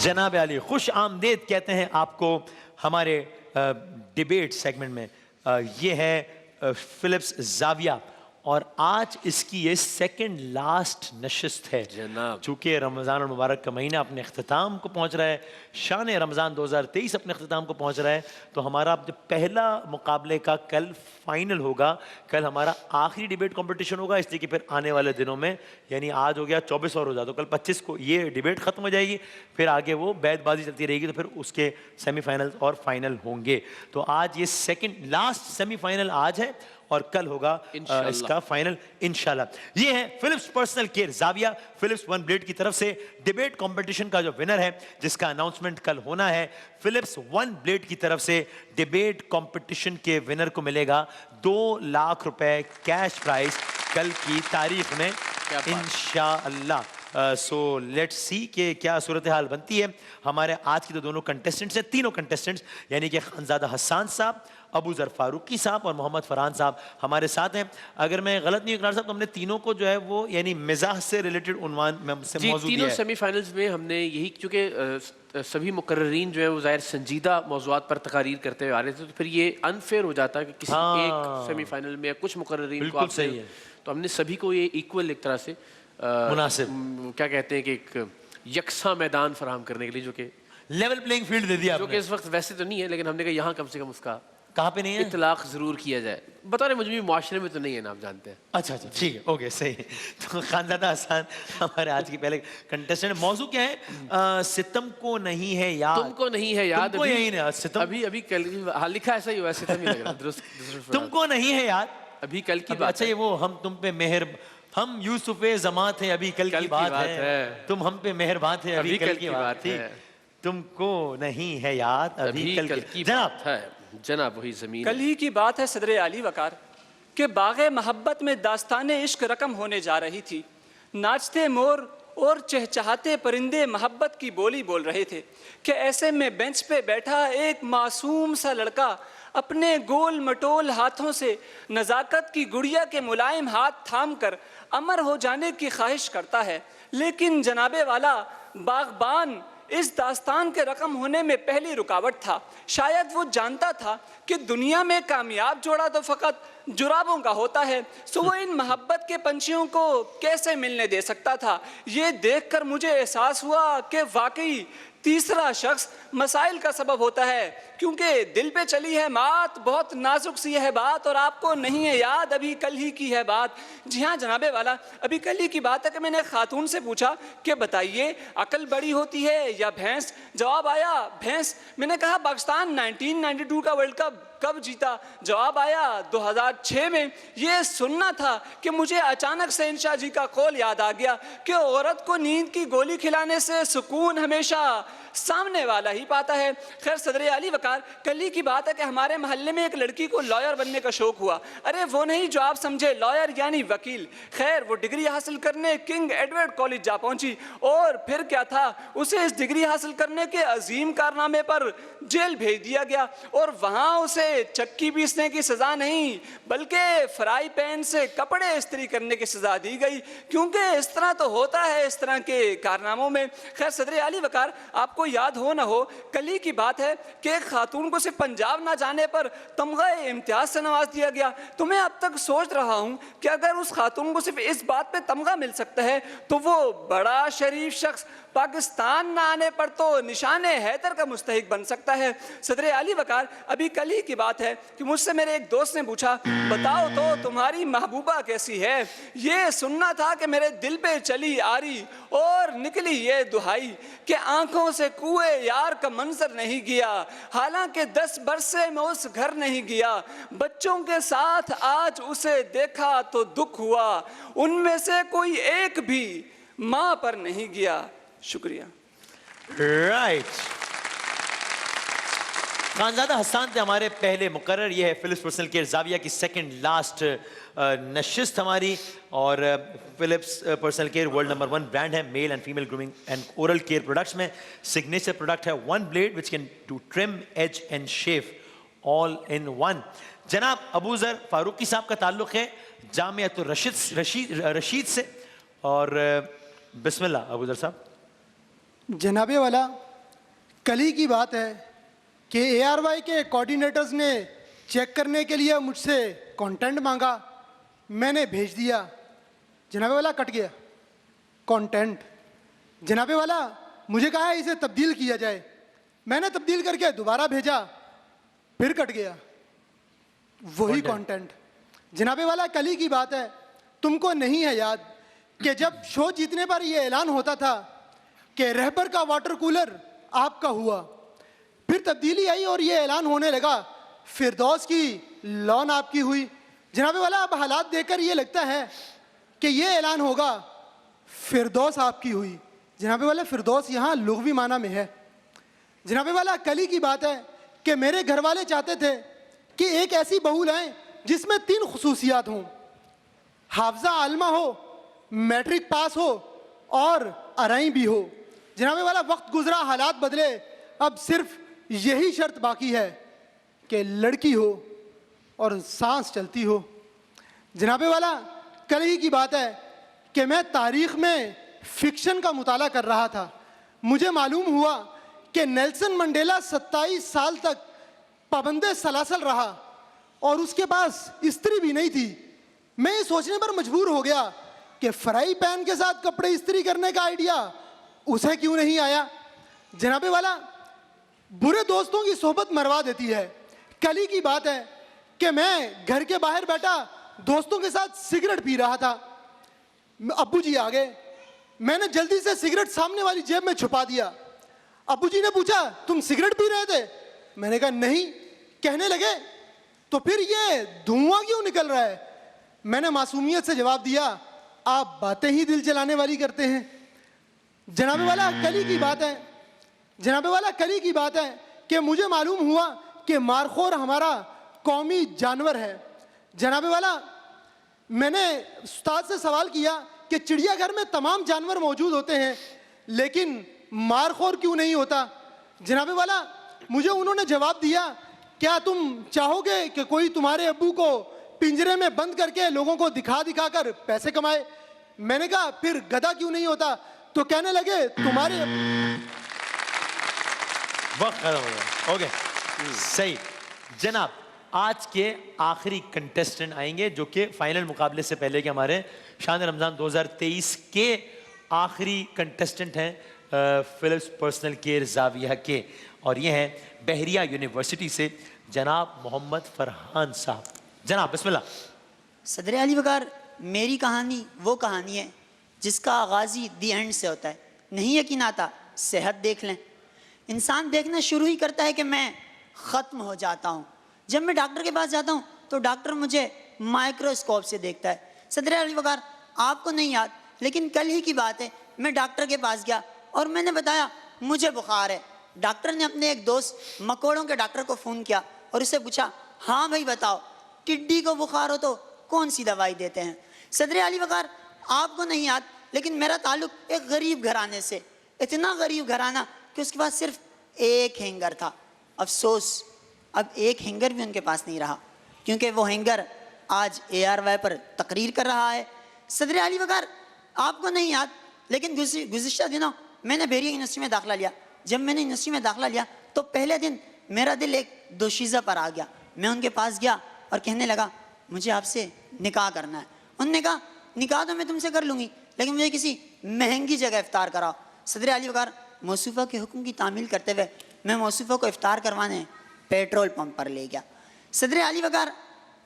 جناب علی خوش آمدید کہتے ہیں آپ کو ہمارے ڈیبیٹ سیگمنٹ میں. یہ ہے فلپس زاویہ اور آج اس کی یہ سیکنڈ لاسٹ نشست ہے جناب. چونکہ رمضان المبارک کا مہینہ اپنے اختتام کو پہنچ رہا ہے, شان رمضان 2023 اپنے اختتام کو پہنچ رہا ہے, تو ہمارا پہلا مقابلے کا کل فائنل ہوگا. کل ہمارا آخری ڈیبیٹ کمپٹیشن ہوگا, اس لیے کہ پھر آنے والے دنوں میں یعنی آج ہو گیا 24 اور ہو جاتا, تو کل 25 کو یہ ڈیبیٹ ختم ہو جائے گی, پھر آگے وہ بیت بازی چلتی رہے گی, تو پھر اس کے سیمی فائنل اور فائنل ہوں گے. تو آج یہ سیکنڈ لاسٹ سیمی فائنل آج ہے اور کل ہوگا اس کا فائنل انشاءاللہ. یہ ہے فلپس پرسنل کیئر زاویہ فلپس ون بلیڈ کی طرف سے ڈیبیٹ کمپٹیشن کا جو ونر ہے, جس کا اناؤنسمنٹ کل ہونا ہے. فلپس ون بلیڈ کی طرف سے ڈیبیٹ کمپٹیشن کے ونر کو ملے گا 2 لاکھ روپے کیش پرائز کل کی تاریخ میں انشاءاللہ. سو لیٹس سی کہ کیا صورتحال بنتی ہے. ہمارے آج کی تو دونوں کنٹیسٹنٹس ہیں, تینوں کنٹیسٹنٹس یعنی کہ خانزادہ حسان صاحب, ابو ذر فاروقی صاحب اور محمد فرحان صاحب ہمارے ساتھ ہیں. اگر میں غلط نہیں اقرار صاحب تو ہم نے تینوں کو جو ہے وہ یعنی مزاح سے ریلیٹڈ عنوان سے موضوع دیا ہے. تینوں سیمی فائنلز میں ہم نے یہی, چونکہ سبھی مقررین جو ہے وہ ظاہر سنجیدہ موضوعات پر تقاریر کرتے ہوئے آ رہے تھے, تو پھر یہ انفیئر ہو جاتا کہ کسی ایک سیمی فائنل میں کچھ مقررین کو آپ سے, تو ہم نے سبھی کو یہ ایکول ایک طرح سے مناسب کیا کہتے ہیں کہ ایک یکساں میدان فراہم کرنے کے لیے, جو کہ لیول پلینگ فیلڈ دے دیا, جو کہ اس وقت ویسے تو نہیں ہے, لیکن ہم نے کہا یہاں کم سے کم اس کا کہاں پہ نہیں ہے اطلاق ضرور کیا جائے. بطور مجموعی معاشرے میں تو نہیں ہے نا, آپ جانتے ہیں. اچھا ٹھیک ہے, اوکے صحیح. تو خانزادہ حسان ہمارے آج کی پہلے کنٹیسٹنٹ. موضوع کیا ہے؟ ستم کو نہیں ہے یاد. تم کو نہیں ہے یاد, ابھی کل لکھا ایسا ہی ہوا, ستم ہی لگ رہا درست. تم کو نہیں ہے یاد ابھی کل کی بات. اچھا یہ وہ ہم تم پہ مہر, ہم یوسف زماں تھے ابھی کل کی بات ہے, تم ہم پہ مہربان تھے ابھی کل کی بات ہے, تم کو نہیں ہے یاد ابھی کل کی بات ہے. جناب وہی زمین کل ہی کی بات ہے صدر علی وقار کہ باغ محبت میں داستان عشق رقم ہونے جا رہی تھی. ناچتے مور اور چہچہاتے پرندے محبت کی بولی بول رہے تھے کہ ایسے میں بینچ پہ بیٹھا ایک معصوم سا لڑکا اپنے گول مٹول ہاتھوں سے نزاکت کی گڑیا کے ملائم ہاتھ تھام کر امر ہو جانے کی خواہش کرتا ہے. لیکن جناب والا باغبان اس داستان کے رقم ہونے میں پہلی رکاوٹ تھا. شاید وہ جانتا تھا کہ دنیا میں کامیاب جوڑا تو فقط جرابوں کا ہوتا ہے, سو وہ ان محبت کے پنچھیوں کو کیسے ملنے دے سکتا تھا. یہ دیکھ کر مجھے احساس ہوا کہ واقعی تیسرا شخص مسائل کا سبب ہوتا ہے, کیونکہ دل پہ چلی ہے بات, بہت نازک سی ہے بات, اور آپ کو نہیں ہے یاد ابھی کل ہی کی ہے بات. جی ہاں جناب والا, ابھی کل ہی کی بات ہے کہ میں نے خاتون سے پوچھا کہ بتائیے عقل بڑی ہوتی ہے یا بھینس؟ جواب آیا بھینس. میں نے کہا پاکستان 1992 کا ورلڈ کپ کب جیتا؟ جواب آیا 2006 میں. یہ سننا تھا کہ مجھے اچانک سے انشاء جی کا قول یاد آ گیا کہ عورت کو نیند کی گولی کھلانے سے سکون ہمیشہ سامنے والا ہی پاتا ہے. خیر صدر علی وقار, کل ہی کی بات ہے کہ ہمارے محلے میں ایک لڑکی کو لائر بننے کا شوق ہوا. ارے وہ نہیں جو آپ سمجھے لائر یعنی وکیل. خیر وہ ڈگری حاصل کرنے کنگ ایڈورڈ کالج جا پہنچی, اور پھر کیا تھا, اسے اس ڈگری حاصل کرنے کے عظیم کارنامے پر جیل بھیج دیا گیا, اور وہاں اسے چکی پیسنے کی سزا نہیں بلکہ فرائی پین سے کپڑے استری کرنے کی سزا دی گئی, کیونکہ اس طرح تو ہوتا ہے اس طرح کے کارناموں میں. خیر صدر علی وقار, آپ کو یاد ہو نہ ہو, کل ہی کی بات ہے کہ ایک خاتون کو صرف پنجاب نہ جانے پر تمغہ امتیاز سے نواز دیا گیا. تو میں اب تک سوچ رہا ہوں کہ اگر اس خاتون کو صرف اس بات پہ تمغہ مل سکتا ہے تو وہ بڑا شریف شخص پاکستان نہ آنے پر تو نشان حیدر کا مستحق بن سکتا ہے. صدر علی وقار, ابھی کل ہی کی بات ہے کہ مجھ سے میرے ایک دوست نے پوچھا بتاؤ تو تمہاری محبوبہ کیسی ہے؟ یہ سننا تھا کہ میرے دل پہ چلی آری اور نکلی یہ دہائی کہ آنکھوں سے کوئے یار کا منظر نہیں گیا, حالانکہ 10 برس سے میں اس گھر نہیں گیا. بچوں کے ساتھ آج اسے دیکھا تو دکھ ہوا, ان میں سے کوئی ایک بھی ماں پر نہیں گیا. شکریہ. رائٹ, خانزادہ حسان تھے ہمارے پہلے مقرر. یہ ہے فلپس پرسنل کیئر زاویہ کی سیکنڈ لاسٹ نشست ہماری, اور Philips personal care world number 1 brand ہے male and female grooming and oral care products میں. سگنیچر پروڈکٹ ہے one blade which can do trim edge and shave all in one. جناب ابو ذر فاروقی صاحب کا تعلق ہے جامعۃ رشید سے, اور بسم اللہ ابو ذر صاحب. جناب والا, کل ہی کی بات ہے کہ اے آر وائی کے کوآرڈینیٹرز نے چیک کرنے کے لیے مجھ سے کانٹینٹ مانگا. میں نے بھیج دیا. جناب والا کٹ گیا کانٹینٹ. جناب والا مجھے کہا اسے تبدیل کیا جائے. میں نے تبدیل کر کے دوبارہ بھیجا, پھر کٹ گیا وہی کانٹینٹ. جناب والا کل ہی کی بات ہے, تم کو نہیں ہے یاد کہ جب شو جیتنے پر یہ اعلان ہوتا تھا کہ رہبر کا واٹر کولر آپ کا ہوا, پھر تبدیلی آئی اور یہ اعلان ہونے لگا فردوس کی لون آپ کی ہوئی. جناب والا اب حالات دیکھ کر یہ لگتا ہے کہ یہ اعلان ہوگا فردوس آپ کی ہوئی. جناب والا فردوس یہاں لغوی معنی میں ہے. جناب والا کل ہی کی بات ہے کہ میرے گھر والے چاہتے تھے کہ ایک ایسی بہو لائیں جس میں 3 خصوصیات ہوں, حافظہ عالمہ ہو, میٹرک پاس ہو اور ارائیں بھی ہو. جناب والا وقت گزرا, حالات بدلے, اب صرف یہی شرط باقی ہے کہ لڑکی ہو اور سانس چلتی ہو. جناب والا کل ہی کی بات ہے کہ میں تاریخ میں فکشن کا مطالعہ کر رہا تھا. مجھے معلوم ہوا کہ نیلسن منڈیلا 27 سال تک پابند سلاسل رہا اور اس کے پاس استری بھی نہیں تھی. میں یہ سوچنے پر مجبور ہو گیا کہ فرائی پین کے ساتھ کپڑے استری کرنے کا آئیڈیا اسے کیوں نہیں آیا. جناب والا برے دوستوں کی صحبت مروا دیتی ہے. کل ہی کی بات ہے کہ میں گھر کے باہر بیٹھا دوستوں کے ساتھ سگریٹ پی رہا تھا. ابو جی آ گئے. میں نے جلدی سے سگریٹ سامنے والی جیب میں چھپا دیا. ابو جی نے پوچھا تم سگریٹ پی رہے تھے؟ میں نے کہا نہیں. کہنے لگے تو پھر یہ دھواں کیوں نکل رہا ہے؟ میں نے معصومیت سے جواب دیا آپ باتیں ہی دل جلانے والی کرتے ہیں. جناب والا کل ہی کی بات ہے, جناب والا کل ہی کی بات ہے کہ مجھے معلوم ہوا کہ مارخور ہمارا قومی جانور ہے. جناب والا میں نے استاد سے سوال کیا کہ چڑیا گھر میں تمام جانور موجود ہوتے ہیں لیکن مارخور کیوں نہیں ہوتا؟ جناب والا مجھے انہوں نے جواب دیا کیا تم چاہو گے کہ کوئی تمہارے ابو کو پنجرے میں بند کر کے لوگوں کو دکھا دکھا کر پیسے کمائے؟ میں نے کہا پھر گدھا کیوں نہیں ہوتا؟ تو کہنے لگے تمہارے وقت ختم ہو گیا. اوکے صحیح. جناب آج کے آخری کنٹیسٹنٹ آئیں گے جو کہ فائنل مقابلے سے پہلے کے ہمارے شان رمضان 2023 کے آخری کنٹیسٹنٹ ہیں فلپس پرسنل کیئر زاویہ کے, اور یہ ہیں بحریہ یونیورسٹی سے جناب محمد فرحان صاحب. جناب بسم اللہ. صدر علی وقار, میری کہانی وہ کہانی ہے جس کا آغاز ہی دی اینڈ سے ہوتا ہے. نہیں یقین آتا صحت دیکھ لیں. انسان دیکھنا شروع ہی کرتا ہے کہ میں ختم ہو جاتا ہوں. جب میں ڈاکٹر کے پاس جاتا ہوں تو ڈاکٹر مجھے مائکروسکوپ سے دیکھتا ہے. صدر علی وقار آپ کو نہیں یاد لیکن کل ہی کی بات ہے, میں ڈاکٹر کے پاس گیا اور میں نے بتایا مجھے بخار ہے. ڈاکٹر نے اپنے ایک دوست مکوڑوں کے ڈاکٹر کو فون کیا اور اسے پوچھا ہاں بھائی بتاؤ ٹڈی کو بخار ہو تو کون سی دوائی دیتے ہیں؟ صدر علی وقار آپ کو نہیں یاد لیکن میرا تعلق ایک غریب گھرانے سے, اتنا غریب گھرانہ کہ اس کے پاس صرف ایک ہینگر تھا. افسوس اب ایک ہینگر بھی ان کے پاس نہیں رہا کیونکہ وہ ہینگر آج اے آر وائی پر تقریر کر رہا ہے. صدر علی وقار آپ کو نہیں یاد لیکن گزشتہ دنوں میں نے بحریہ یونیورسٹی میں داخلہ لیا. جب میں نے یونیورسٹی میں داخلہ لیا تو پہلے دن میرا دل ایک دوشیزہ پر آ گیا. میں ان کے پاس گیا اور کہنے لگا مجھے آپ سے نکاح کرنا ہے. انہوں نے کہا نکاح تو میں تم سے کر لوں گی لیکن مجھے کسی مہنگی جگہ افطار کراؤ. صدر علی وقار موصوفہ کے حکم کی تعمیل کرتے ہوئے میں موصوفہ کو افطار کروانے پیٹرول پمپ پر لے گیا. صدر علی وقار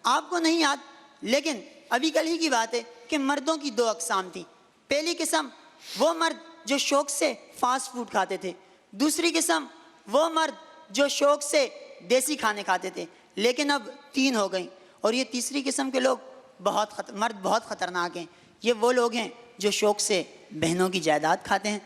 آپ کو نہیں یاد لیکن ابھی کل ہی کی بات ہے کہ مردوں کی 2 اقسام تھیں. پہلی قسم وہ مرد جو شوق سے فاسٹ فوڈ کھاتے تھے, دوسری قسم وہ مرد جو شوق سے دیسی کھانے کھاتے تھے. لیکن اب 3 ہو گئیں اور یہ تیسری قسم کے لوگ مرد بہت خطرناک ہیں. یہ وہ لوگ ہیں جو شوق سے بہنوں کی جائیداد کھاتے ہیں.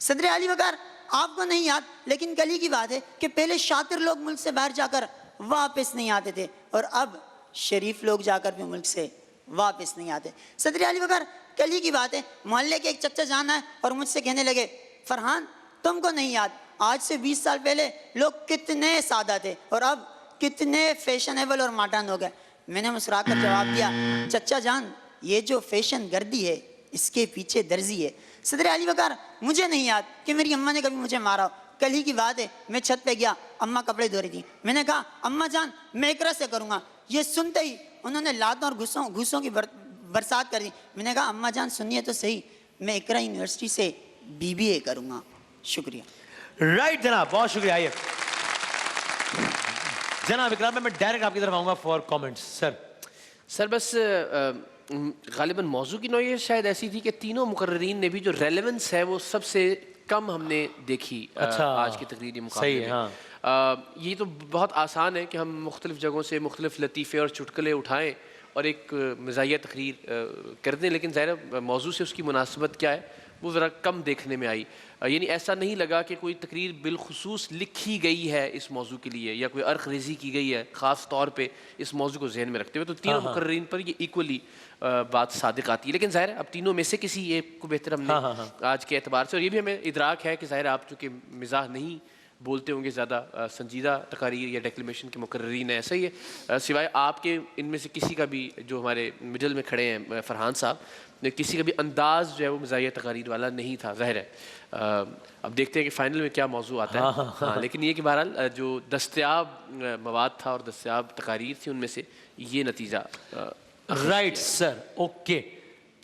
صدر علی وقار آپ کو نہیں یاد لیکن کل ہی کی بات ہے کہ پہلے شاطر لوگ ملک سے باہر جا کر واپس نہیں آتے تھے اور اب شریف لوگ جا کر بھی ملک سے واپس نہیں آتے. صدر علی وقار کل ہی کی بات ہے, محلے کے ایک چچا جان آئے اور مجھ سے کہنے لگے فرحان تم کو نہیں یاد آج سے 20 سال پہلے لوگ کتنے سادہ تھے اور اب کتنے فیشنیبل اور ماڈرن ہو گئے. میں نے مسکرا کر جواب دیا چچا جان یہ جو فیشن گردی ہے اس کے پیچھے درزی ہے. صدر علی وقار مجھے نہیں یاد کہ میری اماں نے کبھی مجھے مارا. کل ہی کی بات ہے، میں چھت پہ گیا، اماں کپڑے دھو رہی تھی، میں نے کہا اماں جان میں اقرا سے کروں گا، یہ سنتے ہی انہوں نے لاتوں اور گھوسوں کی برسات کر دی۔ میں نے کہا اماں جان سنیے تو صحیح، میں اقرا یونیورسٹی سے BBA کروں گا۔ شکریہ۔ رائٹ جناب، بہت شکریہ۔ آئیے جناب اقرا، میں ڈائریکٹ آپ کی طرف آؤں گا فار کامنٹس۔ سر بس غالباً موضوع کی نوعیت شاید ایسی تھی کہ تینوں مقررین نے بھی جو ریلیونس ہے وہ سب سے کم ہم نے دیکھی آج کی تقریری مقابلے میں۔ یہ تو بہت آسان ہے کہ ہم مختلف جگہوں سے مختلف لطیفے اور چٹکلے اٹھائیں اور ایک مزاحیہ تقریر کر دیں، لیکن ظاہر موضوع سے اس کی مناسبت کیا ہے وہ ذرا کم دیکھنے میں آئی۔ یعنی ایسا نہیں لگا کہ کوئی تقریر بالخصوص لکھی گئی ہے اس موضوع کے لیے یا کوئی عرق ریزی کی گئی ہے خاص طور پہ اس موضوع کو ذہن میں رکھتے ہوئے، تو تینوں مقررین پر یہ ایکولی بات صادق آتی ہے۔ لیکن ظاہر ہے اب تینوں میں سے کسی ایک کو بہتر ہم نے آج کے اعتبار سے، اور یہ بھی ہمیں ادراک ہے کہ ظاہر آپ چونکہ مزاح نہیں بولتے ہوں گے زیادہ، سنجیدہ تقاریر یا ڈیکلیمیشن کے مقررین ہیں، ایسا ہی ہے، سوائے آپ کے ان میں سے کسی کا بھی جو ہمارے مڈل میں کھڑے ہیں فرحان صاحب، کسی کا بھی انداز جو ہے وہ مزاحیہ تقاریر والا نہیں تھا۔ ظاہر ہے اب دیکھتے ہیں کہ فائنل میں کیا موضوع آتا ہے، ہاں لیکن یہ کہ بہرحال جو دستیاب مواد تھا اور دستیاب تقاریر تھی ان میں سے یہ نتیجہ۔ Right sir, okay.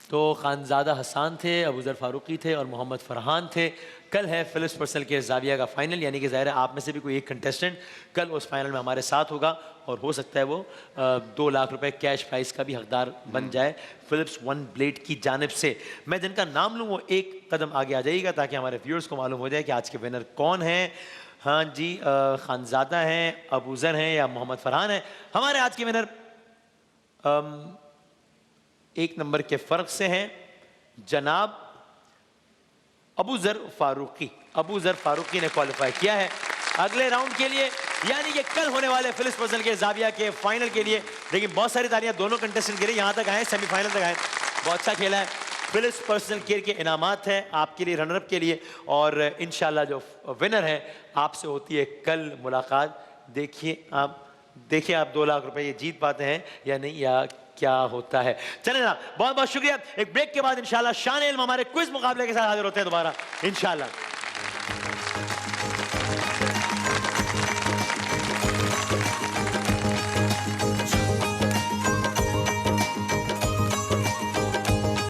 تو خانزادہ حسان تھے، ابوذر فاروقی تھے اور محمد فرحان تھے۔ کل ہے فلپس پرسنل کے زاویہ کا فائنل، یعنی کہ ظاہر ہے آپ میں سے بھی کوئی ایک کنٹیسٹنٹ کل اس فائنل میں ہمارے ساتھ ہوگا اور ہو سکتا ہے وہ 2 لاکھ روپے کیش پرائز کا بھی حقدار بن جائے فلپس ون بلیڈ کی جانب سے۔ میں جن کا نام لوں وہ ایک قدم آگے آ جائیے گا تاکہ ہمارے ویورز کو معلوم ہو جائے کہ آج کے ونر کون ہیں۔ ہاں جی، خانزادہ ہیں، ابوذر ہیں یا محمد فرحان ہیں؟ ہمارے آج کے ونر 1 نمبر کے فرق سے ہیں جناب ابوذر فاروقی۔ ابوذر فاروقی نے کوالیفائی کیا ہے اگلے راؤنڈ کے لیے، یعنی کہ کل ہونے والے فلپس پرسنل کے زاویہ کے فائنل کے لیے۔ لیکن بہت ساری تالیاں دونوں کنٹیسٹنٹ کے لیے، یہاں تک آئے، سیمی فائنل تک آئے، بہت اچھا کھیلا ہے۔ فلپس پرسنل کیئر کے انعامات ہیں آپ کے لیے، رنر اپ کے لیے، اور انشاءاللہ جو ونر ہے آپ سے ہوتی ہے کل ملاقات۔ دیکھیے آپ 2 لاکھ روپے یہ جیت پاتے ہیں یا نہیں، یا کیا ہوتا ہے۔ چلیں جناب، بہت بہت شکریہ۔ ایک بریک کے بعد انشاءاللہ شان علم ہمارے کوئز مقابلے کے ساتھ حاضر ہوتے ہیں دوبارہ انشاءاللہ۔